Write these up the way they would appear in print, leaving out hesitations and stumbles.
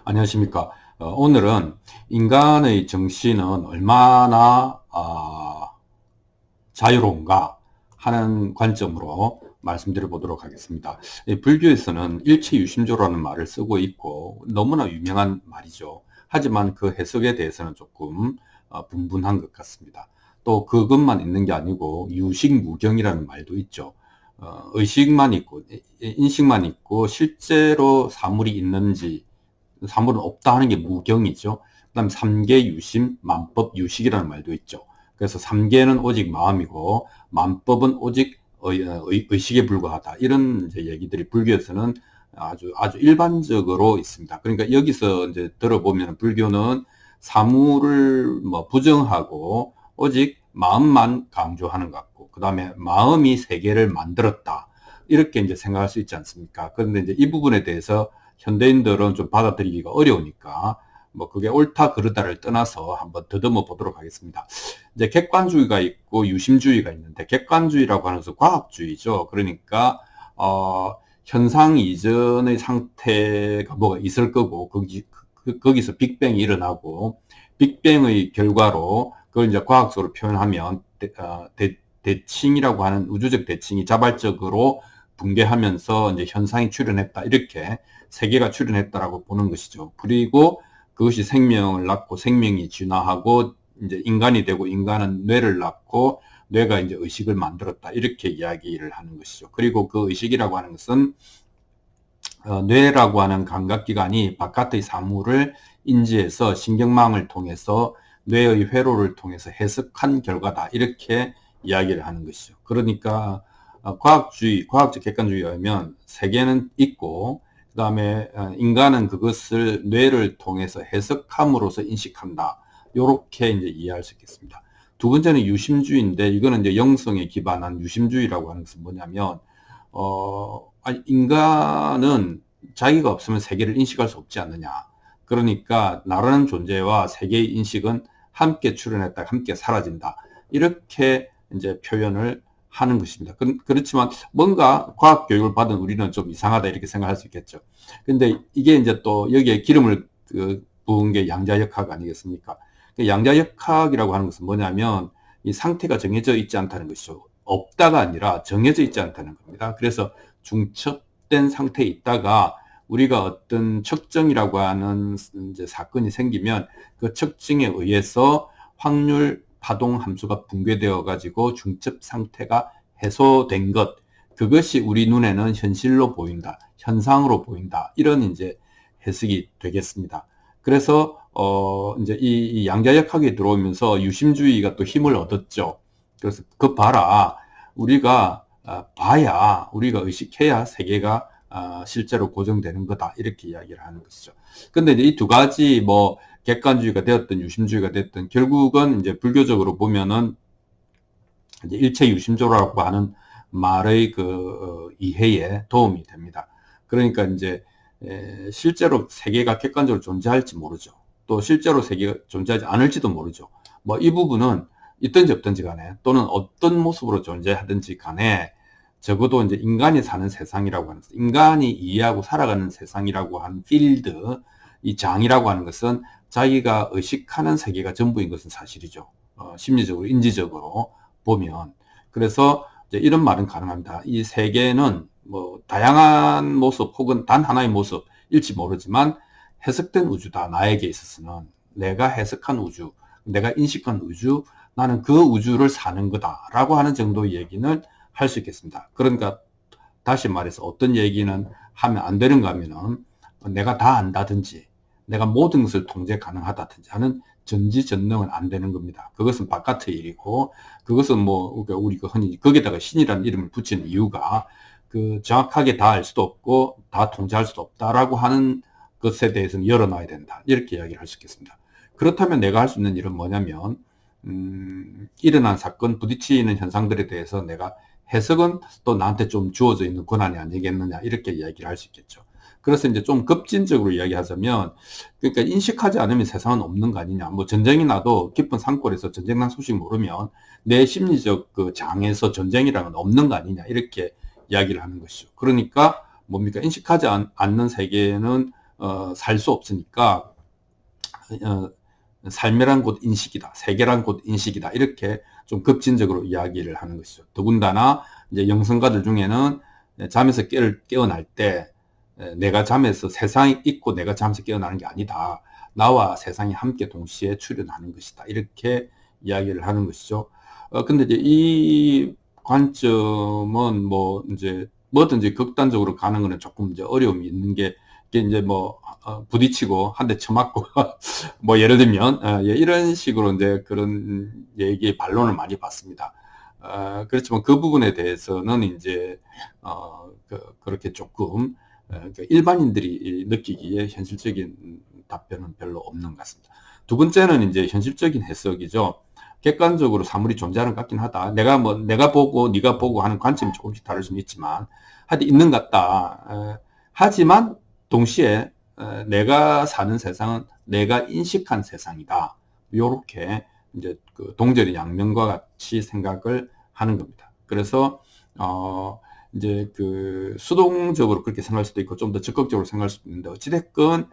안녕하십니까. 오늘은 인간의 정신은 얼마나 자유로운가 하는 관점으로 말씀드려 보도록 하겠습니다. 불교에서는 일체유심조라는 말을 쓰고 있고 너무나 유명한 말이죠. 하지만 그 해석에 대해서는 조금 분분한 것 같습니다. 또 그것만 있는 게 아니고 유식무경이라는 말도 있죠. 의식만 있고 인식만 있고 실제로 사물이 있는지, 사물은 없다 하는 게 무경이죠. 그 다음에 삼계유심, 만법유식이라는 말도 있죠. 그래서 삼계는 오직 마음이고 만법은 오직 의식에 불과하다. 이런 이제 얘기들이 불교에서는 아주 일반적으로 있습니다. 그러니까 여기서 이제 들어보면 불교는 사물을 뭐 부정하고 오직 마음만 강조하는 것 같고, 그 다음에 마음이 세계를 만들었다, 이렇게 이제 생각할 수 있지 않습니까? 그런데 이제 이 부분에 대해서 현대인들은 좀 받아들이기가 어려우니까 뭐 그게 옳다 그르다를 떠나서 한번 더듬어 보도록 하겠습니다. 이제 객관주의가 있고 유심주의가 있는데, 객관주의라고 하는 것은 과학주의죠. 그러니까 현상 이전의 상태가 뭐가 있을 거고 거기서 빅뱅이 일어나고 빅뱅의 결과로 그걸 이제 과학적으로 표현하면 대칭이라고 하는 우주적 대칭이 자발적으로 붕괴하면서 이제 현상이 출현했다, 이렇게 세계가 출현했다라고 보는 것이죠. 그리고 그것이 생명을 낳고 생명이 진화하고 이제 인간이 되고 인간은 뇌를 낳고 뇌가 이제 의식을 만들었다, 이렇게 이야기를 하는 것이죠. 그리고 그 의식이라고 하는 것은 뇌라고 하는 감각기관이 바깥의 사물을 인지해서 신경망을 통해서 뇌의 회로를 통해서 해석한 결과다, 이렇게 이야기를 하는 것이죠. 그러니까 과학적 객관주의에 의하면 세계는 있고 그 다음에 인간은 그것을 뇌를 통해서 해석함으로써 인식한다, 요렇게 이제 이해할 수 있겠습니다. 두 번째는 유심주의인데, 이거는 이제 영성에 기반한 유심주의라고 하는 것은 뭐냐면 인간은 자기가 없으면 세계를 인식할 수 없지 않느냐. 그러니까 나라는 존재와 세계의 인식은 함께 출현했다가 함께 사라진다, 이렇게 이제 표현을 하는 것입니다. 그렇지만 뭔가 과학 교육을 받은 우리는 좀 이상하다, 이렇게 생각할 수 있겠죠. 근데 이게 이제 또 여기에 기름을 부은 게 양자역학 아니겠습니까? 양자역학이라고 하는 것은 뭐냐면 이 상태가 정해져 있지 않다는 것이죠. 없다가 아니라 정해져 있지 않다는 겁니다. 그래서 중첩된 상태에 있다가 우리가 어떤 측정이라고 하는 이제 사건이 생기면 그 측정에 의해서 확률 파동 함수가 붕괴되어 가지고 중첩 상태가 해소된 것, 그것이 우리 눈에는 현실로 보인다, 현상으로 보인다, 이런 이제 해석이 되겠습니다. 그래서 이제 이 양자역학에 들어오면서 유심주의가 또 힘을 얻었죠. 그래서 그 봐라, 우리가 봐야, 우리가 의식해야 세계가 실제로 고정되는 거다, 이렇게 이야기를 하는 것이죠. 근데 이제 이 두 가지, 뭐 객관주의가 되었든 유심주의가 됐든 결국은 이제 불교적으로 보면은 이제 일체유심조라고 하는 말의 그 이해에 도움이 됩니다. 그러니까 이제 실제로 세계가 객관적으로 존재할지 모르죠. 또 실제로 세계가 존재하지 않을지도 모르죠. 뭐 이 부분은 있든지 없든지 간에, 또는 어떤 모습으로 존재하든지 간에, 적어도 이제 인간이 사는 세상이라고 하는, 인간이 이해하고 살아가는 세상이라고 하는 필드, 이 장이라고 하는 것은 자기가 의식하는 세계가 전부인 것은 사실이죠. 심리적으로, 인지적으로 보면. 그래서 이제 이런 말은 가능합니다. 이 세계는 뭐 다양한 모습 혹은 단 하나의 모습일지 모르지만 해석된 우주다. 나에게 있어서는 내가 해석한 우주, 내가 인식한 우주, 나는 그 우주를 사는 거다라고 하는 정도의 얘기는 할 수 있겠습니다. 그러니까 다시 말해서 어떤 얘기는 하면 안 되는가 하면은, 내가 다 안다든지 내가 모든 것을 통제 가능하다든지 하는 전지전능은 안 되는 겁니다. 그것은 바깥의 일이고, 그것은 뭐 우리가 흔히 거기다가 신이라는 이름을 붙이는 이유가 그 정확하게 다 알 수도 없고 다 통제할 수도 없다라고 하는 것에 대해서는 열어놔야 된다, 이렇게 이야기를 할 수 있겠습니다. 그렇다면 내가 할 수 있는 일은 뭐냐면 일어난 사건, 부딪히는 현상들에 대해서 내가 해석은 또 나한테 좀 주어져 있는 권한이 아니겠느냐, 이렇게 이야기를 할 수 있겠죠. 그래서 이제 좀 급진적으로 이야기하자면, 그러니까 인식하지 않으면 세상은 없는 거 아니냐. 뭐 전쟁이 나도 깊은 산골에서 전쟁 난 소식 모르면 내 심리적 그 장에서 전쟁이라는 건 없는 거 아니냐, 이렇게 이야기를 하는 것이죠. 그러니까 뭡니까? 인식하지 않는 세계는 살 수 없으니까 삶이란 곧 인식이다, 세계란 곧 인식이다, 이렇게 좀 급진적으로 이야기를 하는 것이죠. 더군다나 이제 영성가들 중에는 잠에서 깨어날 때 내가 잠에서 세상이 있고 내가 잠에서 깨어나는 게 아니다, 나와 세상이 함께 동시에 출현하는 것이다, 이렇게 이야기를 하는 것이죠. 근데 이제 이 관점은 뭐 이제 뭐든지 극단적으로 가는 거는 조금 이제 어려움이 있는 게, 이게 이제 뭐 부딪히고 한 대 쳐맞고 뭐 예를 들면 예, 이런 식으로 이제 그런 얘기 반론을 많이 받습니다. 그렇지만 그 부분에 대해서는 이제 그렇게 조금 일반인들이 느끼기에 현실적인 답변은 별로 없는 것 같습니다. 두 번째는 이제 현실적인 해석이죠. 객관적으로 사물이 존재하는 것 같긴 하다. 내가 보고 네가 보고 하는 관점이 조금씩 다를 수는 있지만 하여튼 있는 것 같다. 하지만 동시에 내가 사는 세상은 내가 인식한 세상이다. 요렇게 이제 그 동절의 양면과 같이 생각을 하는 겁니다. 그래서 이제 그 수동적으로 그렇게 생각할 수도 있고 좀 더 적극적으로 생각할 수도 있는데, 어찌됐건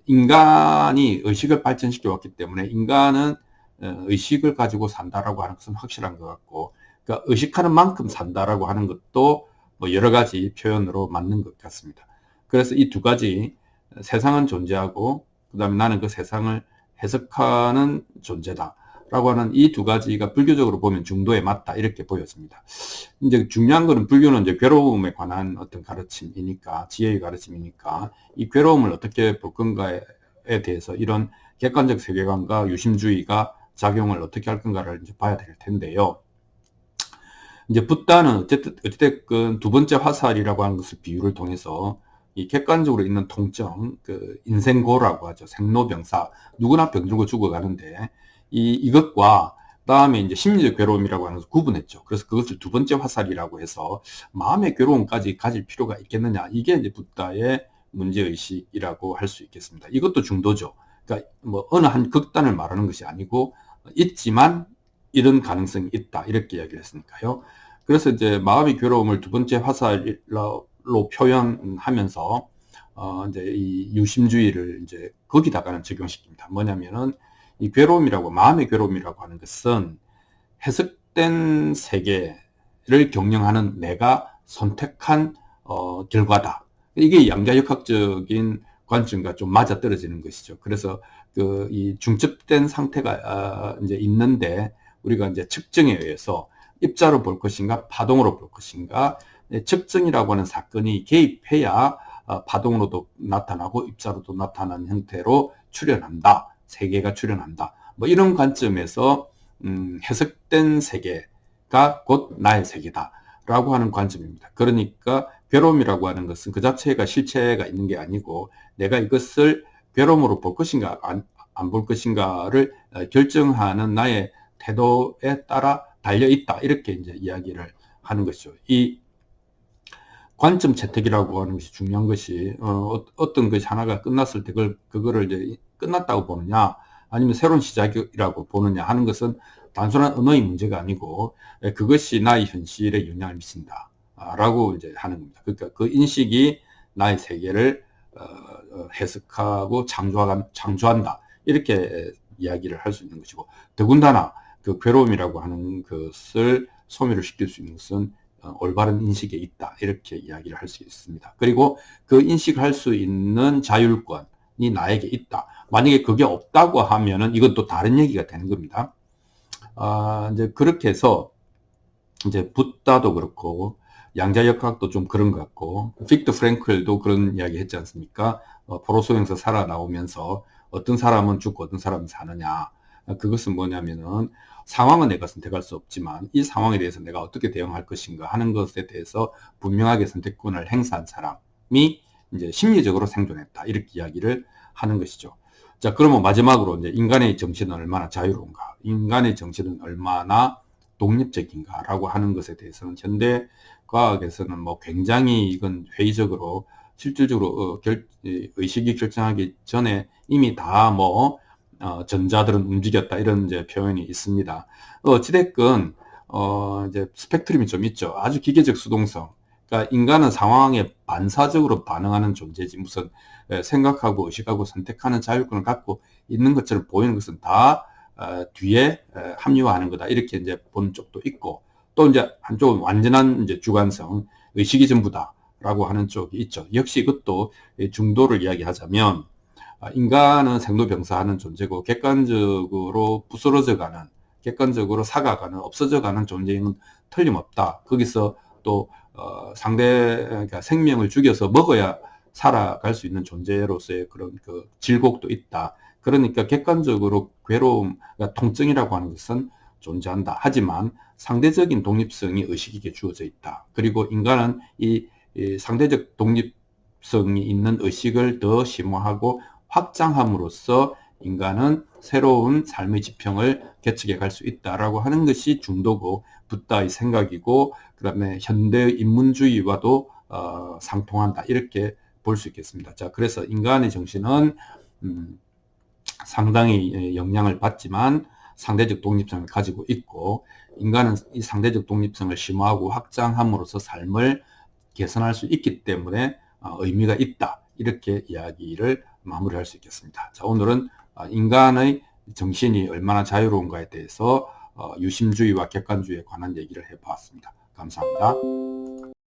인간이 의식을 발전시켜 왔기 때문에 인간은 의식을 가지고 산다라고 하는 것은 확실한 것 같고, 그러니까 의식하는 만큼 산다라고 하는 것도 뭐 여러 가지 표현으로 맞는 것 같습니다. 그래서 이 두 가지, 세상은 존재하고 그 다음에 나는 그 세상을 해석하는 존재다 라고 하는 이 두 가지가 불교적으로 보면 중도에 맞다, 이렇게 보였습니다. 이제 중요한 거는 불교는 이제 괴로움에 관한 어떤 가르침이니까, 지혜의 가르침이니까 이 괴로움을 어떻게 볼 건가에 대해서 이런 객관적 세계관과 유심주의가 작용을 어떻게 할 건가를 이제 봐야 될 텐데요. 이제 붓다는 어쨌든 두 번째 화살이라고 하는 것을 비유를 통해서 이 객관적으로 있는 통증, 그 인생고라고 하죠. 생로병사, 누구나 병들고 죽어가는데 이것과 그다음에 이제 심리적 괴로움이라고 하는 것을 구분했죠. 그래서 그것을 두 번째 화살이라고 해서 마음의 괴로움까지 가질 필요가 있겠느냐, 이게 이제 붓다의 문제의식이라고 할 수 있겠습니다. 이것도 중도죠. 그러니까 뭐 어느 한 극단을 말하는 것이 아니고 있지만 이런 가능성이 있다, 이렇게 이야기를 했으니까요. 그래서 이제 마음의 괴로움을 두 번째 화살로 표현하면서 이제 이 유심주의를 이제 거기다가는 적용시킵니다. 뭐냐면은 이 괴로움이라고, 마음의 괴로움이라고 하는 것은 해석된 세계를 경영하는 내가 선택한 결과다. 이게 양자역학적인 관점과 좀 맞아떨어지는 것이죠. 그래서 그 이 중첩된 상태가 이제 있는데 우리가 이제 측정에 의해서 입자로 볼 것인가 파동으로 볼 것인가, 측정이라고 하는 사건이 개입해야 파동으로도 나타나고 입자로도 나타나는 형태로 출현한다, 세계가 출현한다, 뭐 이런 관점에서 해석된 세계가 곧 나의 세계다 라고 하는 관점입니다. 그러니까 괴로움이라고 하는 것은 그 자체가 실체가 있는 게 아니고 내가 이것을 괴로움으로 볼 것인가 안 볼 것인가를 결정하는 나의 태도에 따라 달려있다, 이렇게 이제 이야기를 하는 것이죠. 이 관점 채택이라고 하는 것이 중요한 것이 어떤 것이 하나가 끝났을 때 그거를 이제 끝났다고 보느냐 아니면 새로운 시작이라고 보느냐 하는 것은 단순한 언어의 문제가 아니고 그것이 나의 현실에 영향을 미친다 라고 이제 하는 겁니다. 그러니까 그 인식이 나의 세계를 해석하고 창조한다, 이렇게 이야기를 할 수 있는 것이고, 더군다나 그 괴로움이라고 하는 것을 소멸을 시킬 수 있는 것은 올바른 인식에 있다, 이렇게 이야기를 할 수 있습니다. 그리고 그 인식을 할 수 있는 자율권이 나에게 있다. 만약에 그게 없다고 하면은 이건 또 다른 얘기가 되는 겁니다. 이제 그렇게 해서 이제 붓다도 그렇고 양자역학도 좀 그런 것 같고 빅터 프랭클도 그런 이야기 했지 않습니까? 포로소에서 살아나오면서 어떤 사람은 죽고 어떤 사람은 사느냐, 그것은 뭐냐면은 상황은 내가 선택할 수 없지만 이 상황에 대해서 내가 어떻게 대응할 것인가 하는 것에 대해서 분명하게 선택권을 행사한 사람이 이제 심리적으로 생존했다, 이렇게 이야기를 하는 것이죠. 자, 그러면 마지막으로 이제 인간의 정신은 얼마나 자유로운가, 인간의 정신은 얼마나 독립적인가라고 하는 것에 대해서는 현대 과학에서는 뭐 굉장히 이건 회의적으로 실질적으로 의식이 결정하기 전에 이미 다 뭐 전자들은 움직였다, 이런 이제 표현이 있습니다. 어찌됐건 이제 스펙트럼이 좀 있죠. 아주 기계적 수동성, 그러니까 인간은 상황에 반사적으로 반응하는 존재지 무슨 생각하고 의식하고 선택하는 자율권을 갖고 있는 것처럼 보이는 것은 다 뒤에 합리화하는 거다 이렇게 이제 보는 쪽도 있고, 또 이제 한쪽은 완전한 이제 주관성, 의식이 전부다라고 하는 쪽이 있죠. 역시 이것도 중도를 이야기하자면 인간은 생로병사하는 존재고 객관적으로 부스러져가는, 객관적으로 사가가는, 없어져가는 존재는 틀림없다. 거기서 또 그러니까 생명을 죽여서 먹어야 살아갈 수 있는 존재로서의 그런 그 질곡도 있다. 그러니까 객관적으로 괴로움, 그러니까 통증이라고 하는 것은 존재한다. 하지만 상대적인 독립성이 의식에게 주어져 있다. 그리고 인간은 이 상대적 독립성이 있는 의식을 더 심화하고 확장함으로써 인간은 새로운 삶의 지평을 개척해 갈 수 있다라고 하는 것이 중도고 붓다의 생각이고, 그 다음에 현대의 인문주의와도 상통한다 이렇게 볼 수 있겠습니다. 자, 그래서 인간의 정신은 상당히 영향을 받지만 상대적 독립성을 가지고 있고, 인간은 이 상대적 독립성을 심화하고 확장함으로써 삶을 개선할 수 있기 때문에 의미가 있다 이렇게 이야기를 마무리할 수 있겠습니다. 자, 오늘은 인간의 정신이 얼마나 자유로운가에 대해서 유심주의와 객관주의에 관한 얘기를 해보았습니다. 감사합니다.